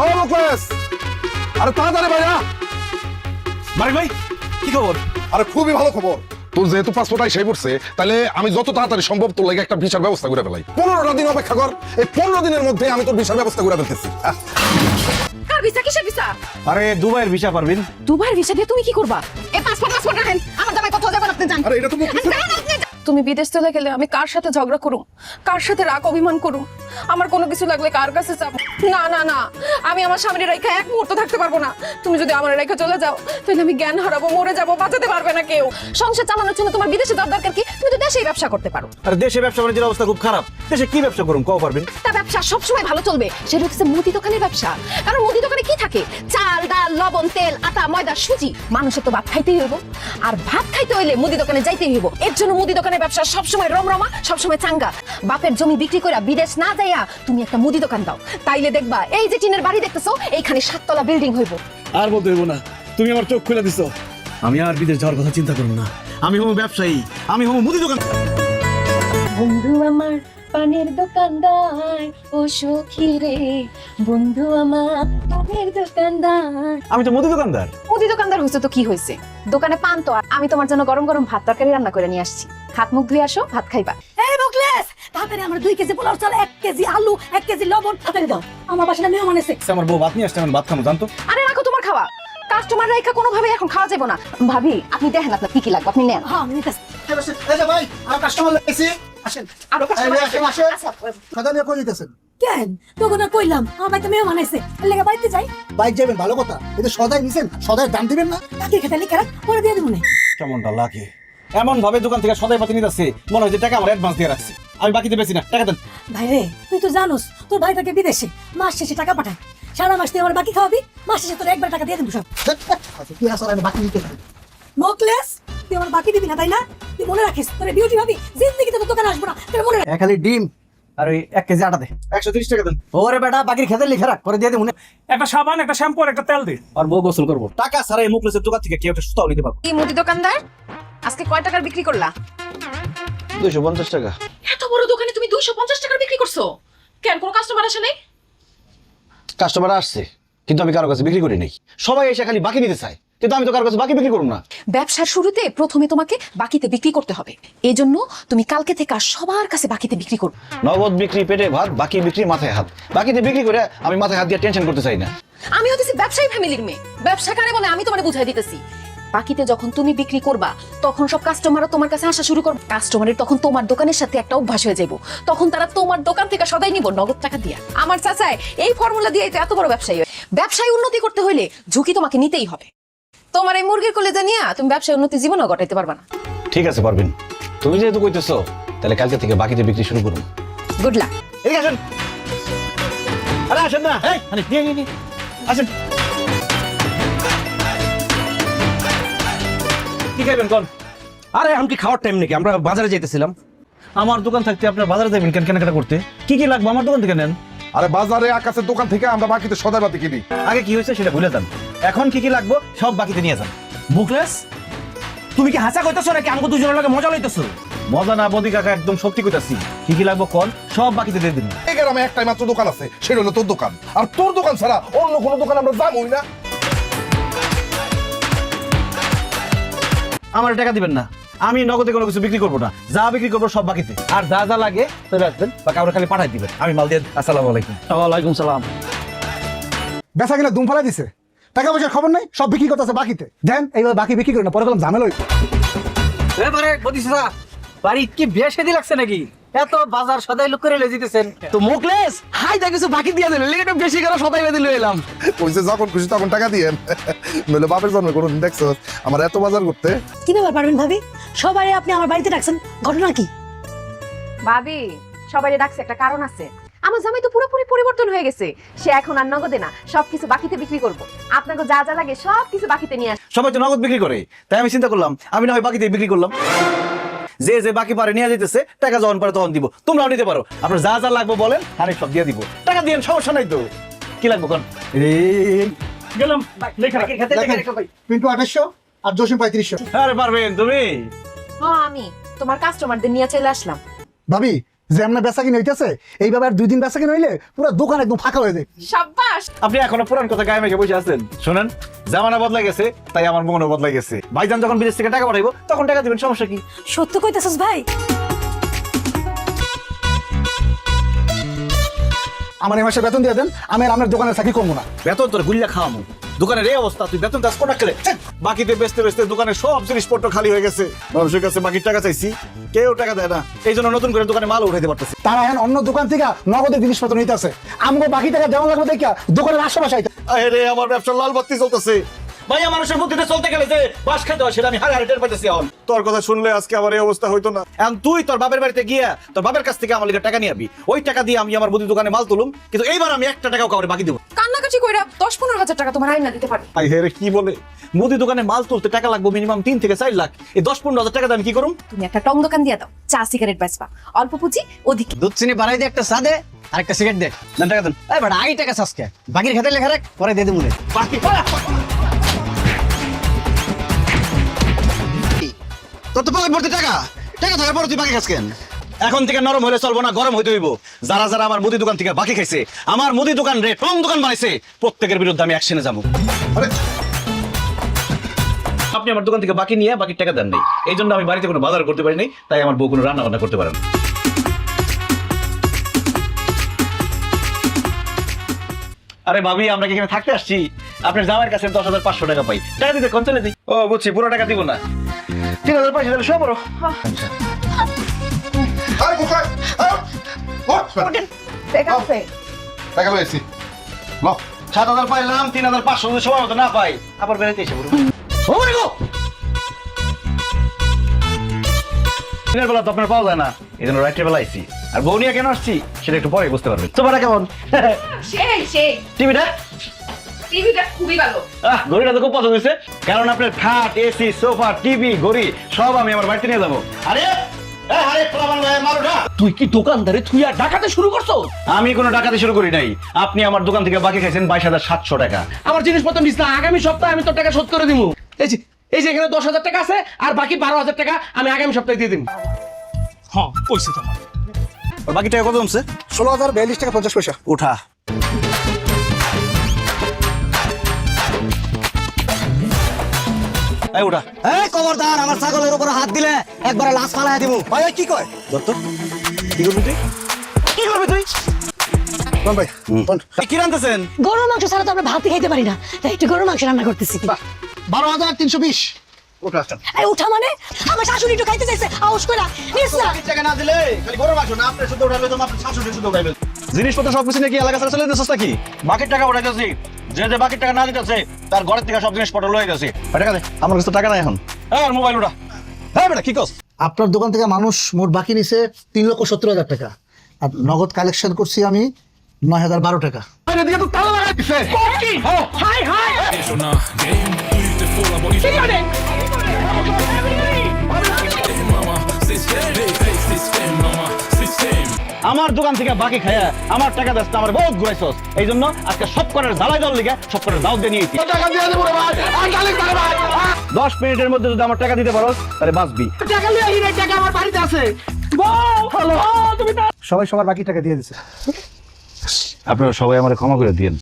ও মুকেশ, আরে তাড়াতাড়ি ভাইয়া। মালিক ভাই কি খবর? আরে খুবই ভালো খবর। তোর যেহেতু পাসপোর্ট আই সেই পড়ছে, তাহলে আমি যত তাড়াতাড়ি সম্ভব তোর লাগে একটা ভিসার ব্যবস্থা করে ফেলাই। 15টা দিন অপেক্ষা কর, এই 15 দিনের মধ্যে আমি তোর ভিসার ব্যবস্থা করে ফেলতেছি। কার ভিসা? কিসের ভিসা? আরে দুবাইয়ের ভিসা পারবেন? দুবাইয়ের ভিসা দিয়ে তুমি কি করবা? এই পাসপোর্ট রাখেন, আমার জামাই কোথাও যাবেন আপনি জান। আরে এটা তো মুকেশ। তুমি বিদেশ চলে গেলে আমি কার সাথে ঝগড়া করুম, কার সাথে রাগ অভিমান করুম, আমার কোনো কিছু লাগলে কার কাছে যাব? না না না, আমি আমার স্বামীর রেখা এক মুহূর্ত থাকতে পারবো না। তুমি যদি আমার রেখা চলে যাও, তাহলে আমি জ্ঞান হারাবো, মরে যাবো, বাঁচাতে পারবে না কেউ। সংসার চালানোর জন্য তোমার বিদেশে যাওয়ার দরকার কি? তুমি তো দেশেই ব্যবসা করতে পারো। আরে দেশে ব্যবসা বাণিজ্যের অবস্থা খুব খারাপ, দেশে কি ব্যবসা করুম কও পারবেন? তা ব্যবসা সবসময় ভালো চলবে, সেটা হচ্ছে মুদি দোকানের ব্যবসা। কারণ মুদি দোকানে কি থাকে? চাল, ডাল, লবণ, তেল, আটা, ময়দা, সুজি। মানুষের তো ভাত খাইতেই হইব, আর ভাত খাইতে হইলে মুদি দোকানে যাইতেই হইব। এর জন্য মুদি দোকানের ব্যবসা সবসময় রমরমা, সবসময় চাঙ্গা। বাপের জমি বিক্রি করে বিদেশ না যাইয়া তুমি একটা মুদি দোকান দাও, তাইলে দেখবা এই যে টিনের বাড়ি দেখতেছো, এইখানে 7 তলা বিল্ডিং হইব। আর বলতে হইব না, তুমি আমার চোখ খুলে দিছো। আমি আর বিদেশ যাওয়ার কথা চিন্তা করব না। আমি হবো ব্যবসায়ী, আমি হবো মুদি দোকান। বন্ধু আমার পানের দোকানদার, ও সখী রে, বন্ধু আমার পানের দোকানদার। আমি তো মুদি দোকানদার। মুদি দোকানদার হইছে তো কি হইছে? দোকানে পান তো, আর আমি তোমার জন্য গরম গরম ভাত তরকারি রান্না করে নিয়ে আসছি। হাত মুখ ধুয়ে আসো, ভাত খাইবা। এই বকলেস, তাড়াতাড়ি আমার 2 কেজি পোলাও চাল, 1 কেজি আলু, 1 কেজি লবণ তাড়াতাড়ি দাও। আমার বাসায় মেহমান এসে। আমার বউ ভাত নিয়ে আসছে, আমি ভাত খাবো জানতো। আরে রাখো তোমার খাওয়া, কাস্টমার রেখা কোনোভাবে এখন খাওয়া যাবে না। ভাবি আপনি দেখেন আপনার কি কি লাগবে, আপনি নেন। হ্যাঁ, আমি নিতেছি। এই যে ভাই, আমার কাস্টমার লাগছে। আসেন। আরো এই customer যে আসবে। আসেন, আসেন। আচ্ছা, কথা নিয়ে কই দিতেছেন? কেন তোকে না কইলাম আমার বাড়িতে মেহমান এসে, এর লেগে বাড়িতে যাই। বাইক যাবেন ভালো কথা, কিন্তু সদাই নিছেন, সদাই দাম দিবেন না। বাকি খেতে লিখে রাখ, পরে দিয়ে দেবো না। কেমনটা লাগে? এমন ভাবে দোকান থেকে সদাই পাতি নিতেছে, মনে হয় যে টাকা আমার অ্যাডভান্স দিয়ে রাখছে। আমি বাকিতে বেশি না, টাকা দেন। ভাই রে, তুই তো জানোস তোর ভাই থাকে বিদেশে, মাস শেষে টাকা পাঠায়। সারা মাস তুই আমার বাকি খাওয়াবি, মাস শেষে তোর একবার টাকা দিয়ে দেবো সব। আচ্ছা, কি আসলে আমি বাকি দিতে পারি? বকলেস, তুই আমার বাকি দিবি না তাই না? তুই মনে রাখিস তোর বিউটি ভাবি জিন্দেগি তোর দোকানে আসবো না, তোর মনে রাখ। খালি ডিম আর ওই 1 কেজি আটা দে, 130 টাকা দেন। ওরে বেটা, বাকির খেতে লিখে রাখ, পরে দিয়ে দেবো। একটা সাবান, একটা শ্যাম্পু আর একটা তেল দে। আর বউ গোসল করবো। টাকা ছাড়া এই মুখলেসের দোকান থেকে কেউ একটা সুতাও নিতে পারবো। কি মুদি দোকানদার, আজকে কয় টাকার বিক্রি করলা? 250 টাকা। এত বড় দোকানে তুমি 250 টাকার বিক্রি করছো? কেন, কোনো কাস্টমার আসে নাই? কাস্টমার আসছে, কিন্তু আমি কারো কাছে বিক্রি করি নাই। সবাই এসে খালি বাকি নিতে চায়, কিন্তু আমি তো কারো কাছে বাকি বিক্রি করব না। ব্যবসার শুরুতে প্রথমে তোমাকে বাকিতে বিক্রি করতে হবে। এজন্য তুমি কালকে থেকে আর সবার কাছে বাকিতে বিক্রি করবে। নগদ বিক্রি পেটে ভাত, বাকি বিক্রি মাথায় হাত। বাকিতে বিক্রি করে আমি মাথায় হাত দিয়ে টেনশন করতে চাই না। আমি হতেছি ব্যবসায়ী ফ্যামিলির মেয়ে, ব্যবসা কারে বলে আমি তোমারে বুঝাই দিতেছি। বাকিতে যখন তুমি বিক্রি করবা, তখন সব কাস্টমাররা তোমার কাছে আসা শুরু করবে। কাস্টমারের তখন তোমার দোকানের সাথে একটা অভ্যাস হয়ে যাবো, তখন তারা তোমার দোকান থেকে সদাই নিব নগদ টাকা দিয়া। আমার চাচাই এই ফর্মুলা দিয়ে এত বড় ব্যবসায়ী। ব্যবসায় উন্নতি করতে হলে ঝুঁকি তোমাকে নিতেই হবে। তোমার এই মুরগির কলেজা নিয়ে তুমি ব্যবসায় উন্নতি জীবনও ঘটাইতে পারবা না। ঠিক আছে পারবেন, তুমি যেহেতু কইতেছো, তাহলে কালকে থেকে বাকিতে বিক্রি শুরু করুন। Good luck. এদিকে আসেন। আরে আসেন না, এই আরে নিয়ে আসেন। কি খাইবেন কোন? আরে আমি কি খাওয়ার টাইম নাকি? আমরা বাজারে যাইতেছিলাম। আমার দোকান থাকতে আপনার বাজারে যাবেন কেন? কেনাকাটা করতে কি কি লাগবে আমার দোকান থেকে নেন। আরে বাজারে আকাশের দোকান থেকে আমরা বাকিতে সদাই বাতি কিনি। আগে কি হয়েছে সেটা ভুলে যান, এখন কি কি লাগবে সব বাকিতে নিয়ে যান। মুখলেস, তুমি কি হাসা কইতেছো নাকি আমাকে দুজনের লাগে মজা লইতেছো? মজা না বদি কাকা, একদম সত্যি কইতাছি। কি কি লাগবে কোন, সব বাকিতে দিয়ে দিন। এই গ্রামে একটাই মাত্র দোকান আছে, সেটা হলো তোর দোকান। আর তোর দোকান ছাড়া অন্য কোনো দোকান আমরা যাবোই না। আমার টাকা দিবেন না, আমি নগদে কোনো কিছু বিক্রি করবো না। যা বিক্রি করবো সব বাকিতে, আর যা যা লাগে তবে আসবেন বা কাউরে খালি পাঠাই দিবেন, আমি মাল দিয়ে। আসসালামু আলাইকুম। ওয়ালাইকুম সালাম। বেচা কিনা দুম ফেলাই দিছে, টাকা পয়সার খবর নাই, সব বিক্রি করতেছে বাকিতে। দেন এইভাবে বাকি বিক্রি করে না, পরে গেলাম ঝামেলা হইতো। এবারে বদিসা বাড়ি কি বিয়ে শাদী লাগছে নাকি? এত বাজার সদাই লোক করে লয়ে যেতেছেন তো। মুখলেস হাই দা কিছু বাকি দিয়ে দিলেন, লেগে বেশি করে সদাই বেঁধে লয়ে এলাম। কইছে যখন খুশি তখন টাকা দিয়েন। নইলে বাপের জন্মে কোনোদিন দেখছো আমার এত বাজার করতে? কি ব্যাপার পারবেন ভাবি, সবাই আপনি আমার বাড়িতে ডাকছেন, ঘটনা কি? ভাবি সবাই ডাকছে একটা কারণ আছে। আমার জামাই তো পুরোপুরি পরিবর্তন হয়ে গেছে। সে এখন আর নগদে না, সবকিছু বাকিতে বিক্রি করবো। আপনাকে যা যা লাগে সবকিছু বাকিতে নিয়ে আস। সবাই তো নগদ বিক্রি করে, তাই আমি চিন্তা করলাম আমি না হয় বাকিতে বিক্রি করলাম। যে যে বাকি পারে নিয়ে যেতেছে, টাকা যখন পারে তখন দিব। তোমরাও নিতে পারো, আপনার যা যা লাগবে বলেন, আমি সব দিয়ে দিব। টাকা দিয়ে সমস্যা নাই তো। কি লাগবে কোন? গেলাম লেখা রাখ। পিন্টু 2800 আর জসিম 3500। আরে পারবেন তুমি। হ্যাঁ, আমি তোমার কাস্টমারদের নিয়ে চলে আসলাম। ভাবি, যে আমরা বেচা কিনে হইতেছে এইভাবে আর 2 দিন বেচা কিনে হইলে পুরো দোকান একদম ফাঁকা হয়ে যায়। সাব্বাস। আপনি এখনো পুরান কথা গায়ে মেখে বসে আছেন। শুনেন, জামানা বদলে গেছে, তাই আমার মনও বদলে গেছে। ভাইজান যখন বিদেশ থেকে টাকা পাঠাইবো তখন টাকা দিবেন, সমস্যা কি? সত্য কইতেছস ভাই? আমার এই মাসে বেতন দিয়ে দেন, আমি আর আপনার দোকানে চাকরি করবো না। বেতন তোর গুল্লা খাওয়ামু, দোকানের এই অবস্থা, তুই বেতন কাজ কোনা খেলে বাকিতে বেচতে বেচতে দোকানের সব জিনিসপত্র খালি হয়ে গেছে। মানুষের কাছে বাকির টাকা চাইছি, কেউ টাকা দেয় না। এই জন্য নতুন করে দোকানে মাল উঠাইতে পারতেছি। তারা এখন অন্য দোকান থেকে নগদের জিনিসপত্র নিতে আছে, আমাকে বাকি টাকা দেওয়া লাগবে দেখা দোকানের আশেপাশে আইতে। আরে আমার ব্যবসা লাল বাতি চলতেছে। ভাইয়া, মানুষের বুদ্ধিতে চলতে গেলে যে বাস খাইতে হয় সেটা আমি হারে হারে টের পাইতেছি। এখন তোর কথা শুনলে আজকে আমার এই অবস্থা হইতো না। এখন তুই তোর বাপের বাড়িতে গিয়া তোর বাপের কাছ থেকে আমার লিগে টাকা নিয়ে আবি, ওই টাকা দিয়ে আমি আমার বুদ্ধি দোকানে মাল তুলুম, কিন্তু এইবার আমি একটা টাকাও কাউরে বাকি দেবো। কান্নাকাটি কইরা 10-15 হাজার টাকা তোমার আইনা দিতে পারি। আই হেরে কি বলে, মুদি দোকানে মাল তুলতে টাকা লাগবে মিনিমাম 3 থেকে 4 লাখ। এই 10-15 হাজার টাকা দিয়ে আমি কি করুম? তুমি একটা টং দোকান দিয়া দাও, চা সিগারেট বেচবা, অল্প পুঁজি অধিক। দুধ চিনি বাড়াই দে, একটা চা দে আর একটা সিগারেট দে। দেন টাকা দেন। এই বেটা আগে টাকা চাসকে, বাকির খাতে লেখা রাখ, পরে দিয়ে দেবো। বাকি তোর তো পকেট ভর্তি টাকা, টাকা থাকার পর তুই বাকি খাস কেন? এখন থেকে নরম হলে চলবো না, গরম হইতে হইব। যারা যারা আমার মুদি দোকান থেকে বাকি খাইছে, আমার মুদি দোকান রে টং দোকান বানাইছে, প্রত্যেকের বিরুদ্ধে আমি অ্যাকশনে যাবো। আরে আপনি আমার দোকান থেকে বাকি নিয়ে বাকি টাকা দেন নাই, এই জন্য আমি বাড়িতে কোনো বাজার করতে পারি নাই, তাই আমার বউ কোনো রান্না বান্না করতে পারে না। আরে ভাবি, আমরা কি এখানে থাকতে আসছি? আপনার জামাইয়ের কাছে 10,500 টাকা পাই, টাকা দিতে কোন চলে দিই। ও বুঝছি, পুরো টাকা দিব না, 3,000 পয়সা দিলে সব বড়। আরে কোথায় ঠিক আছে। টাকা লইছি ল 7,000 পাইলাম, 3,500 যদি সময় মতো না পাই আবার বেড়াইতে এসে পড়বো। দিনের বেলা তো আপনার পাওয়া যায় না, এই জন্য রাত্রে বেলা আইছি। আর বউ নিয়ে কেন আসছি সেটা একটু পরে বুঝতে পারবেন। তোমারা কেমন? সেই টিভিটা টিভিটা খুবই ভালো। ঘড়িটা তো খুব পছন্দ হয়েছে, কারণ আপনার খাট, এসি, সোফা, টিভি, ঘড়ি সব আমি আমার বাড়িতে নিয়ে যাবো। আরে তুই কি দোকানদারে তুই আর ডাকাতে শুরু করছো? আমি কোনো ডাকাতি শুরু করি নাই। আপনি আমার দোকান থেকে বাকি খাইছেন 22,700 টাকা। আমার জিনিসপত্র নিস না, আগামী সপ্তাহে আমি তোর টাকা শোধ করে দিব। এই যে এখানে 10,000 টাকা আছে আর বাকি 12,000 টাকা আমি আগামী সপ্তাহে দিয়ে দিব। হ্যাঁ কইছে তোমার। আর বাকি টাকা কত জমছে? 16,042 টাকা 50 পয়সা। উঠা। এই উঠা। এই খবরদার, আমার ছাগলের উপর হাত দিলে একবার লাশ ফালাই দিব। ভাই কি কয়? দত্ত, কি করবি তুই? কি করবি তুই? কোন ভাই কোন? কি রান্তেছেন? গরুর মাংস ছাড়া তো আমরা ভাতই খাইতে পারি না, তাই একটু গরুর মাংস রান্না করতেছি। 12,320 উঠা। এই উঠা মানে আমার শাশুড়ি একটু খাইতে চাইছে, আউস কইরা নিস না। টাকা না দিলে খালি বড় মাছ না, আপনি শুধু উঠাইলে তো আপনার শাশুড়ি শুধু উঠাইবে। জিনিসপত্র সব কিছু নাকি এলাকা ছাড়া চলে যেতেছিস নাকি? বাকির টাকা উঠাইতেছি, যে যে বাকির টাকা না দিতেছে তার ঘরের থেকে সব জিনিসপত্র লয়ে গেছে। টাকা দে, আমার কাছে তো টাকা নাই এখন। আর মোবাইল উঠা। হ্যাঁ বেটা, কি কস? আপনার দোকান থেকে মানুষ মোট বাকি নিছে 3,70,000 টাকা, আর নগদ কালেকশন করছি আমি 9,012 টাকা। এদিকে তো তালা লাগাই দিছে। হাই হাই আমার দোকান থেকে বাকি খায়া আমার টাকা দিস, আমার বহুত ঘুরাইছস। এই জন্য আজকে সব করার জ্বালাই দেওয়ার লিগে সব করার দাওয়াত দিয়ে নিয়েছি। টাকা দিয়ে দেবো রে ভাই, আর গালি করে ভাই। 10 মিনিটের মধ্যে যদি আমার টাকা দিতে পারো তাহলে বাঁচবি। টাকা লিয়ে আহি, টাকা আমার বাড়িতে আছে। সবাই সবার বাকি টাকা দিয়ে দিছে। আপনারা সবাই আমার ক্ষমা করে দিয়েন।